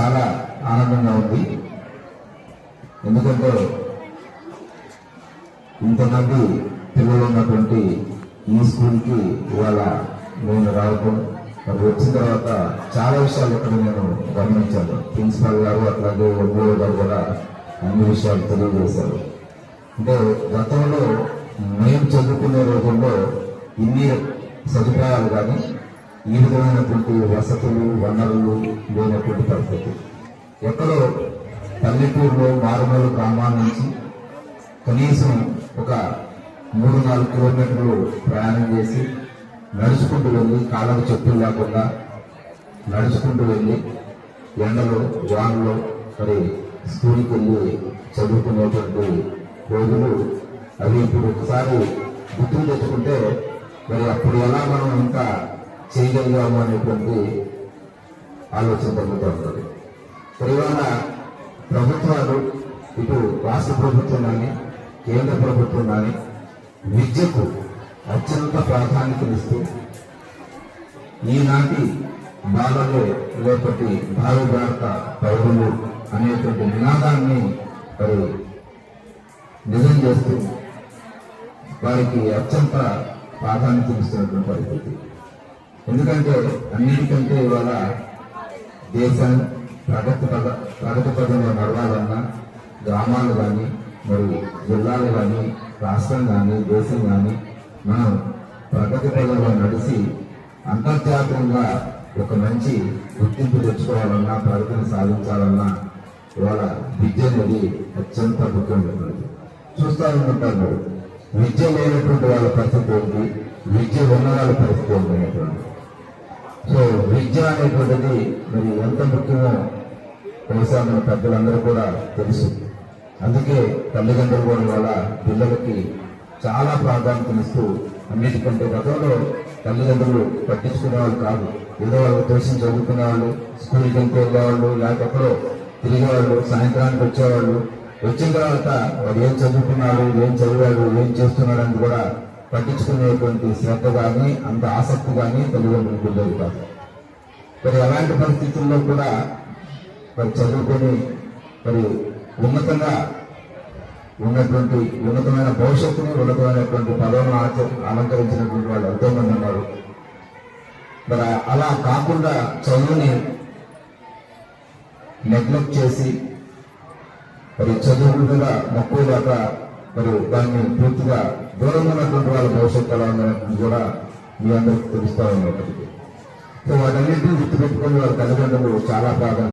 చాలా ఆనందంగా ఉంది. ఎందుకంటే ఇంతమంది పిల్లలు ఉన్నటువంటి ఈ స్కూల్కి ఇవాళ నేను రావటం, మరి వచ్చిన తర్వాత చాలా విషయాలు ఇక్కడ నేను గమనించాను. ప్రిన్సిపాల్ గారు అట్లాగే ఎంఓ గారు కూడా అన్ని విషయాలు తెలియజేశారు. అంటే గతంలో మేము చదువుకునే రోజుల్లో ఇన్ని సదుపాయాలు కానీ ఈ విధమైనటువంటి వసతులు వనరులు లేనటువంటి పరిస్థితి. ఎక్కడో పల్లెటూరులో మారుమూల గ్రామాల నుంచి కనీసం ఒక 3-4 కిలోమీటర్లు ప్రయాణం చేసి నడుచుకుంటూ వెళ్ళి, కాళ్ళకు చెప్పులు లేకుండా నడుచుకుంటూ వెళ్ళి ఎండలో వానలో మరి స్కూల్కి వెళ్ళి చదువుకునేటువంటి రోజులు అవి ఇప్పుడు ఒకసారి గుర్తుకు తెచ్చుకుంటే మరి అప్పుడు ఎలా మనం ఇంకా చేయగలిగాము అనేటువంటి ఆలోచన కలుగుతూ ఉంటుంది. ఇవాళ ప్రభుత్వాలు ఇటు రాష్ట్ర ప్రభుత్వం కానీ కేంద్ర ప్రభుత్వం కానీ విద్యకు అత్యంత ప్రాధాన్యతనిస్తూ ఈనాటి బాలలు రేపటి భావి భారత పౌరులు అనేటువంటి నినాదాన్ని మరి నిజం చేస్తూ వారికి అత్యంత ప్రాధాన్యతనిస్తున్నటువంటి పరిస్థితి. ఎందుకంటే అన్నిటికంటే ఇవాళ దేశం ప్రగతి పదంలో నడవాలన్నా గ్రామాలు కానీ మరి జిల్లాలు కానీ రాష్ట్రం కానీ దేశం కానీ మనం ప్రగతి పదంలో నడిచి అంతర్జాతీయంగా ఒక మంచి గుర్తింపు తెచ్చుకోవాలన్నా ప్రగతిని సాధించాలన్నా ఇవాళ విద్య అనేది అత్యంత ముఖ్యమైనటువంటి. చూస్తూ ఉంటారు విద్య లేనటువంటి వాళ్ళ పరిస్థితి ఏంటి, విద్య ఉన్న వాళ్ళ పరిస్థితి ఏంటి అనేటువంటి. సో విద్య అనేటువంటిది మరి ఎంత ముఖ్యమో బహుశా మన పెద్దలందరూ కూడా తెలుసు. అందుకే తల్లిదండ్రులు కూడా వాళ్ళ పిల్లలకి చాలా ప్రాధాన్యతనిస్తూ అన్నిటికంటే గతంలో తల్లిదండ్రులు పట్టించుకునే వాళ్ళు కాదు. ఏదో వాళ్ళు తోసి చదువుకునే వాళ్ళు, స్కూల్కి వెళ్ళేవాళ్ళు, లేకపోతే తిరిగేవాళ్ళు, సాయంత్రానికి వచ్చేవాళ్ళు. వచ్చిన తర్వాత వాడు ఏం చదువుకున్నాడు, ఏం చదివాడు, ఏం చేస్తున్నాడు అని కూడా పట్టించుకునేటువంటి శ్రద్ధ కానీ అంత ఆసక్తి కానీ తల్లిదండ్రులకు ఉండేది కాదు. మరి అలాంటి పరిస్థితుల్లో కూడా మరి చదువుకొని మరి ఉన్నతంగా ఉన్నటువంటి ఉన్నతమైన భవిష్యత్తుని ఉన్నతమైనటువంటి పదవులను అలంకరించినటువంటి వాళ్ళు ఎంతో మంది ఉన్నారు. మరి అలా కాకుండా చదువుని నెగ్లెక్ట్ చేసి మరి చదువు మీద మక్కువ దాకా మరి దాన్ని పూర్తిగా దూరం ఉన్నటువంటి వాళ్ళ భవిష్యత్తు ఎలా ఉందనేది కూడా మీ అందరికీ తెలుస్తూ ఉన్నప్పటికీ. సో వాటన్నింటినీ గుర్తుపెట్టుకుని వాళ్ళ తల్లిదండ్రులు చాలా ప్రాధాన్యత